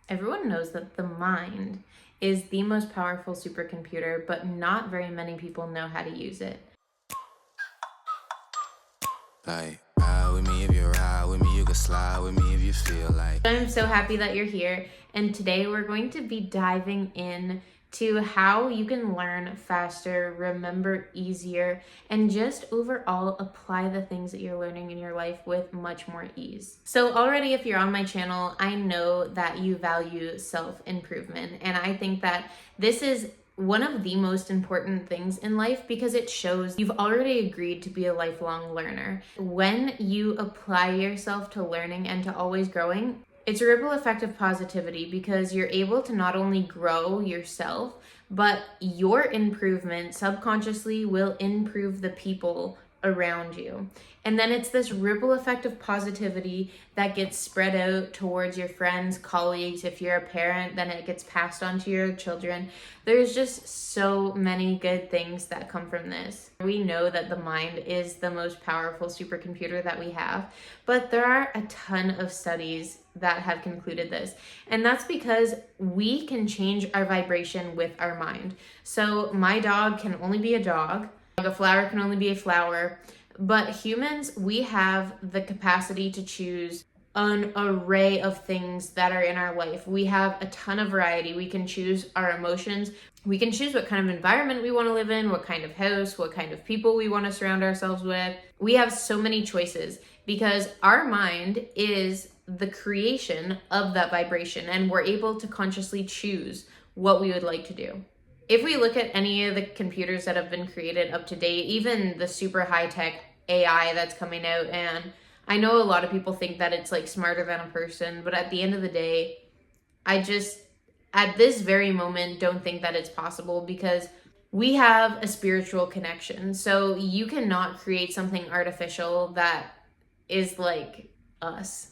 Everyone knows that the mind is the most powerful supercomputer, but not very many people know how to use it. Like, ride with me if you ride with me, you can slide with me if you feel like. I'm so happy that you're here, and today we're going to be diving in to how you can learn faster, remember easier, and just overall apply the things that you're learning in your life with much more ease. So already, if you're on my channel, I know that you value self-improvement, and I think that this is one of the most important things in life because it shows you've already agreed to be a lifelong learner. When you apply yourself to learning and to always growing, it's a ripple effect of positivity because you're able to not only grow yourself, but your improvement subconsciously will improve the people around you. And then it's this ripple effect of positivity that gets spread out towards your friends, colleagues. If you're a parent, then it gets passed on to your children. There's just so many good things that come from this. We know that the mind is the most powerful supercomputer that we have, but there are a ton of studies that have concluded this. And that's because we can change our vibration with our mind. So my dog can only be a dog. A flower can only be a flower. But humans, we have the capacity to choose an array of things that are in our life. We have a ton of variety. We can choose our emotions. We can choose what kind of environment we want to live in, what kind of house, what kind of people we want to surround ourselves with. We have so many choices because our mind is the creation of that vibration, and we're able to consciously choose what we would like to do. If we look at any of the computers that have been created up to date, even the super high-tech AI that's coming out, and I know a lot of people think that it's like smarter than a person, but at the end of the day, I just, at this very moment, don't think that it's possible because we have a spiritual connection. So you cannot create something artificial that is like us.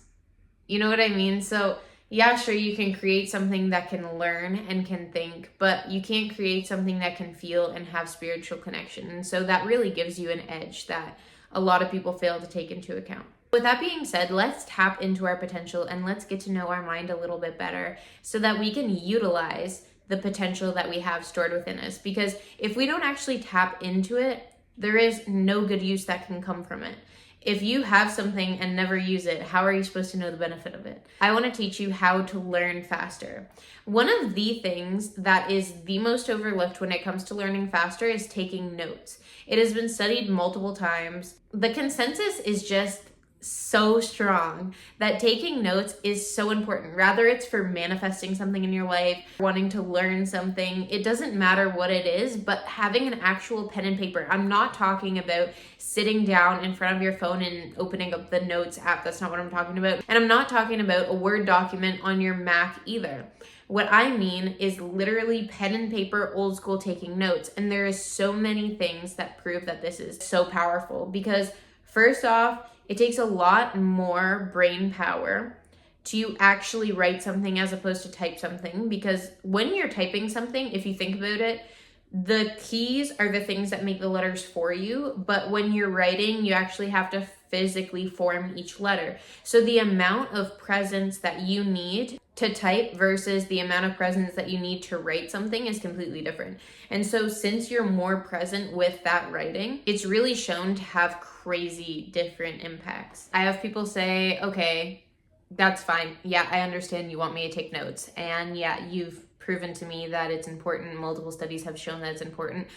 You know what I mean? So yeah, sure, you can create something that can learn and can think, but you can't create something that can feel and have spiritual connection. And so that really gives you an edge that a lot of people fail to take into account. With that being said, let's tap into our potential and let's get to know our mind a little bit better so that we can utilize the potential that we have stored within us. Because if we don't actually tap into it, there is no good use that can come from it. If you have something and never use it, how are you supposed to know the benefit of it? I want to teach you how to learn faster. One of the things that is the most overlooked when it comes to learning faster is taking notes. It has been studied multiple times. The consensus is just so strong that taking notes is so important. Rather it's for manifesting something in your life, wanting to learn something, it doesn't matter what it is, but having an actual pen and paper. I'm not talking about sitting down in front of your phone and opening up the notes app. That's not what I'm talking about. And I'm not talking about a Word document on your Mac either. What I mean is literally pen and paper, old school taking notes. And there is so many things that prove that this is so powerful because first off, it takes a lot more brain power to actually write something as opposed to type something, because when you're typing something, if you think about it, the keys are the things that make the letters for you, but when you're writing, you actually have to physically form each letter. So the amount of presence that you need to type versus the amount of presence that you need to write something is completely different. And so since you're more present with that writing, it's really shown to have crazy different impacts. I have people say, okay, that's fine. Yeah, I understand you want me to take notes. And yeah, you've proven to me that it's important. Multiple studies have shown that it's important,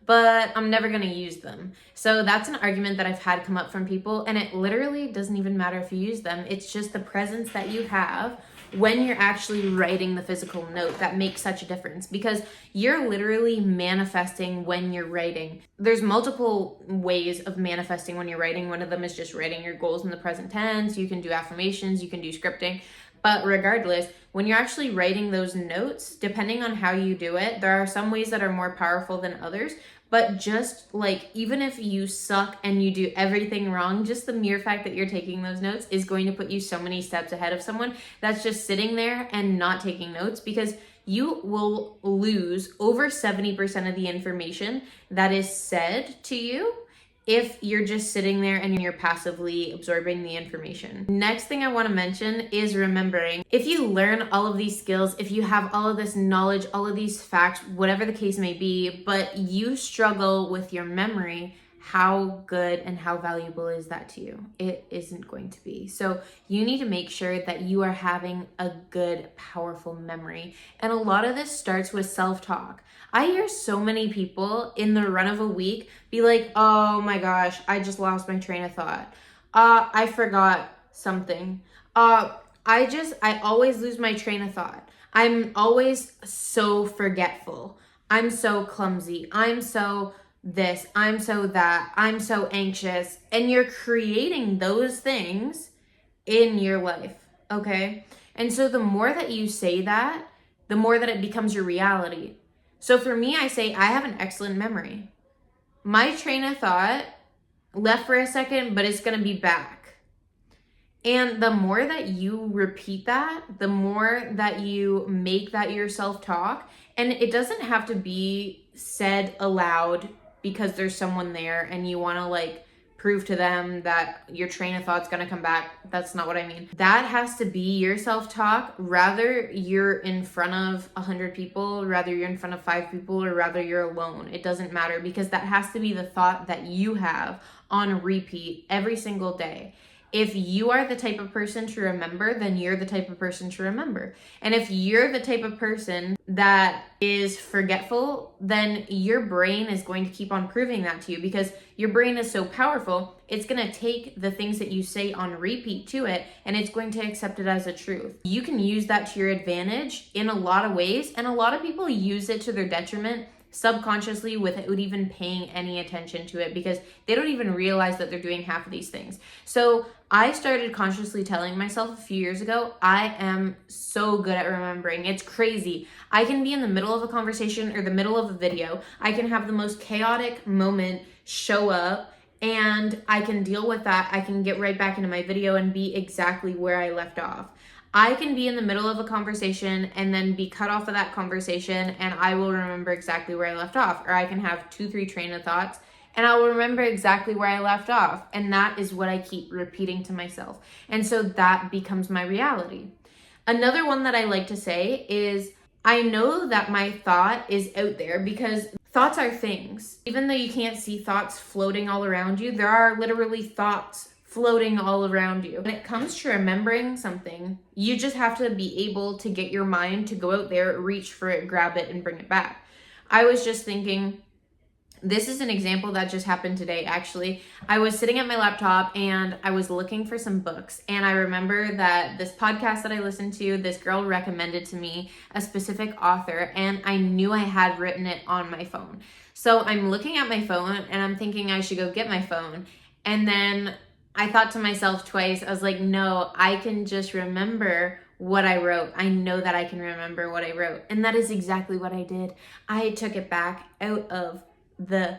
but I'm never going to use them. So that's an argument that I've had come up from people, and it literally doesn't even matter if you use them. It's just the presence that you have when you're actually writing the physical note that makes such a difference, because you're literally manifesting when you're writing. There's multiple ways of manifesting when you're writing. One of them is just writing your goals in the present tense. You can do affirmations, you can do scripting. But regardless, when you're actually writing those notes, depending on how you do it, there are some ways that are more powerful than others. But just like, even if you suck and you do everything wrong, just the mere fact that you're taking those notes is going to put you so many steps ahead of someone that's just sitting there and not taking notes, because you will lose over 70% of the information that is said to you if you're just sitting there and you're passively absorbing the information. Next thing I want to mention is remembering. If you learn all of these skills, if you have all of this knowledge, all of these facts, whatever the case may be, but you struggle with your memory, how good and how valuable is that to you? It isn't going to be. So you need to make sure that you are having a good, powerful memory. And a lot of this starts with self-talk. I hear so many people in the run of a week be like, oh my gosh, I just lost my train of thought. I forgot something. I always lose my train of thought. I'm always so forgetful. I'm so clumsy. I'm so this, I'm so that, I'm so anxious. And you're creating those things in your life, okay? And so the more that you say that, the more that it becomes your reality. So for me, I say I have an excellent memory. My train of thought left for a second, but it's gonna be back. And the more that you repeat that, the more that you make that your self-talk, and it doesn't have to be said aloud because there's someone there and you want to like prove to them that your train of thought's going to come back. That's not what I mean. That has to be your self-talk. Rather you're in front of 100 people, rather you're in front of 5 people, or rather you're alone. It doesn't matter, because that has to be the thought that you have on repeat every single day. If you are the type of person to remember, then you're the type of person to remember. And if you're the type of person that is forgetful, then your brain is going to keep on proving that to you, because your brain is so powerful. It's going to take the things that you say on repeat to it, and it's going to accept it as a truth. You can use that to your advantage in a lot of ways, and a lot of people use it to their detriment subconsciously without even paying any attention to it, because they don't even realize that they're doing half of these things. So I started consciously telling myself a few years ago, I am so good at remembering. It's crazy. I can be in the middle of a conversation or the middle of a video. I can have the most chaotic moment show up, and I can deal with that. I can get right back into my video and be exactly where I left off. I can be in the middle of a conversation and then be cut off of that conversation, and I will remember exactly where I left off. Or I can have 2-3 train of thoughts and I will remember exactly where I left off. And that is what I keep repeating to myself. And so that becomes my reality. Another one that I like to say is, I know that my thought is out there, because thoughts are things. Even though you can't see thoughts floating all around you, there are literally thoughts floating all around you. When it comes to remembering something, you just have to be able to get your mind to go out there, reach for it, grab it, and bring it back. I was just thinking, this is an example that just happened today, actually. I was sitting at my laptop and I was looking for some books. And I remember that this podcast that I listened to, this girl recommended to me a specific author, and I knew I had written it on my phone. So I'm looking at my phone and I'm thinking I should go get my phone. And then I thought to myself twice, I was like, no, I can just remember what I wrote. I know that I can remember what I wrote. And that is exactly what I did. I took it back out of the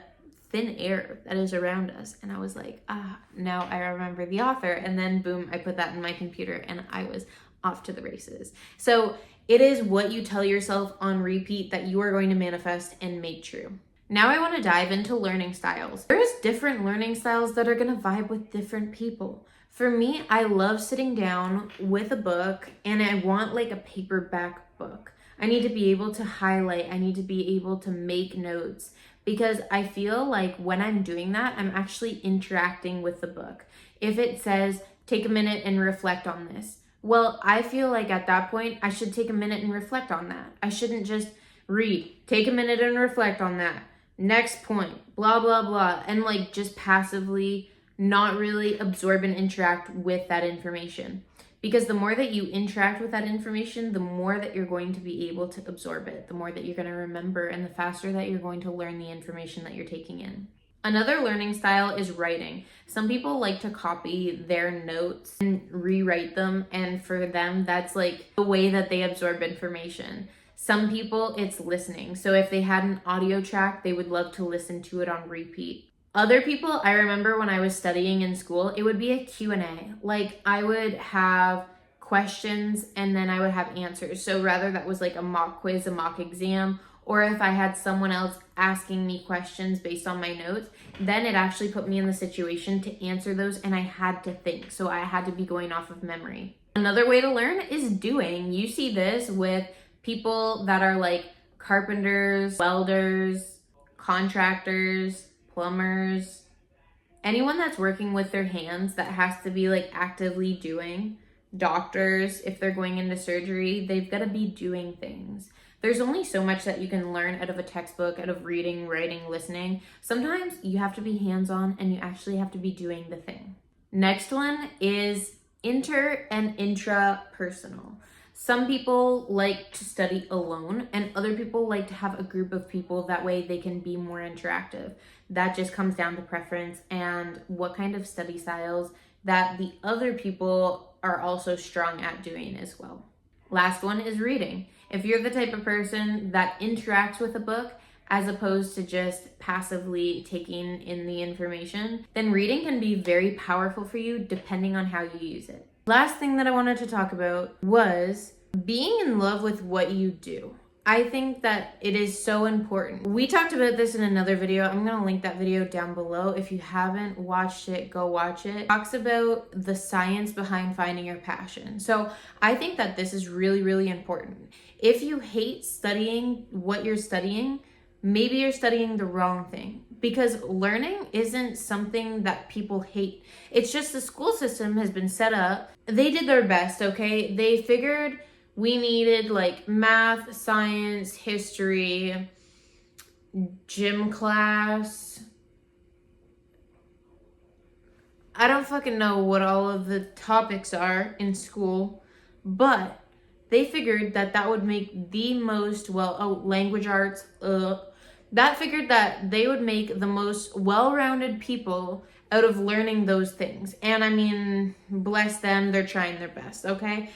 thin air that is around us. And I was like, now I remember the author. And then boom, I put that in my computer and I was off to the races. So it is what you tell yourself on repeat that you are going to manifest and make true. Now I want to dive into learning styles. There's different learning styles that are going to vibe with different people. For me, I love sitting down with a book, and I want like a paperback book. I need to be able to highlight. I need to be able to make notes, because I feel like when I'm doing that, I'm actually interacting with the book. If it says, take a minute and reflect on this, well, I feel like at that point, I should take a minute and reflect on that. I shouldn't just read, take a minute and reflect on that. Next point, blah, blah, blah. And like just passively not really absorb and interact with that information. Because the more that you interact with that information, the more that you're going to be able to absorb it, the more that you're going to remember, and the faster that you're going to learn the information that you're taking in. Another learning style is writing. Some people like to copy their notes and rewrite them. And for them, that's like the way that they absorb information. Some people, it's listening. So if they had an audio track, they would love to listen to it on repeat. Other people, I remember when I was studying in school, it would be a Q&A. Like I would have questions and then I would have answers. So rather that was like a mock quiz, a mock exam, or if I had someone else asking me questions based on my notes, then it actually put me in the situation to answer those, and I had to think. So I had to be going off of memory. Another way to learn is doing. You see this with people that are like carpenters, welders, contractors, plumbers, anyone that's working with their hands that has to be like actively doing. Doctors, if they're going into surgery, they've got to be doing things. There's only so much that you can learn out of a textbook, out of reading, writing, listening. Sometimes you have to be hands-on and you actually have to be doing the thing. Next one is inter and intrapersonal. Some people like to study alone and other people like to have a group of people. That way they can be more interactive. That just comes down to preference and what kind of study styles that the other people are also strong at doing as well. Last one is reading. If you're the type of person that interacts with a book as opposed to just passively taking in the information, then reading can be very powerful for you depending on how you use it. Last thing that I wanted to talk about was being in love with what you do. I think that it is so important. We talked about this in another video. I'm going to link that video down below. If you haven't watched it, go watch it. It talks about the science behind finding your passion. So I think that this is really, really important. If you hate studying what you're studying, maybe you're studying the wrong thing, because learning isn't something that people hate. It's just the school system has been set up. They did their best, okay? They figured we needed like math, science, history, gym class. I don't fucking know what all of the topics are in school, but they figured that that would make the most, language arts, that figured that they would make the most well-rounded people out of learning those things. And I mean, bless them, they're trying their best, okay?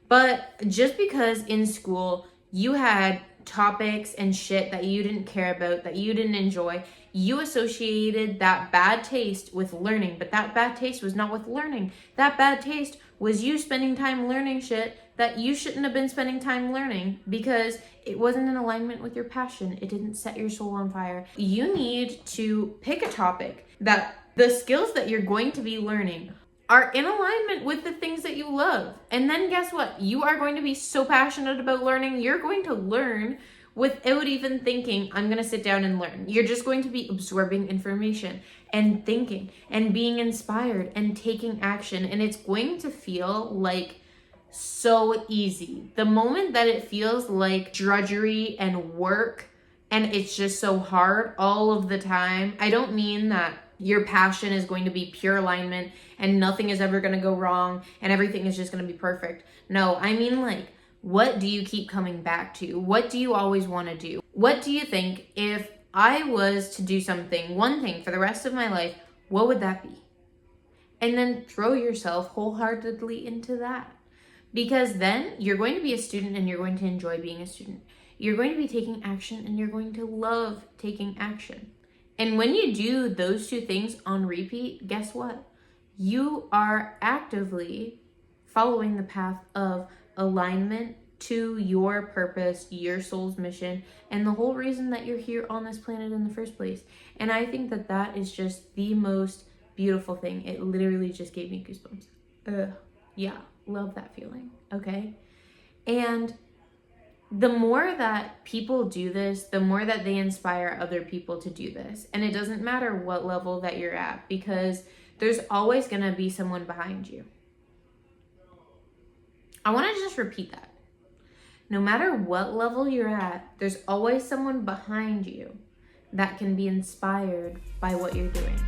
But just because in school you had topics and shit that you didn't care about, that you didn't enjoy, you associated that bad taste with learning. But that bad taste was not with learning. That bad taste was you spending time learning shit that you shouldn't have been spending time learning because it wasn't in alignment with your passion. It didn't set your soul on fire. You need to pick a topic that the skills that you're going to be learning are in alignment with the things that you love. And then guess what? You are going to be so passionate about learning, you're going to learn without even thinking, I'm going to sit down and learn. You're just going to be absorbing information and thinking and being inspired and taking action. And it's going to feel like so easy. The moment that it feels like drudgery and work and it's just so hard all of the time, I don't mean that your passion is going to be pure alignment and nothing is ever going to go wrong and everything is just going to be perfect. No, I mean like, what do you keep coming back to? What do you always want to do? What do you think if I was to do something, one thing for the rest of my life, what would that be? And then throw yourself wholeheartedly into that. Because then you're going to be a student and you're going to enjoy being a student. You're going to be taking action and you're going to love taking action. And when you do those two things on repeat, guess what? You are actively following the path of alignment to your purpose, your soul's mission, and the whole reason that you're here on this planet in the first place. And I think that that is just the most beautiful thing. It literally just gave me goosebumps. Yeah, love that feeling, okay? And the more that people do this, the more that they inspire other people to do this. And it doesn't matter what level that you're at, because there's always going to be someone behind you. I want to just repeat that. No matter what level you're at, there's always someone behind you that can be inspired by what you're doing.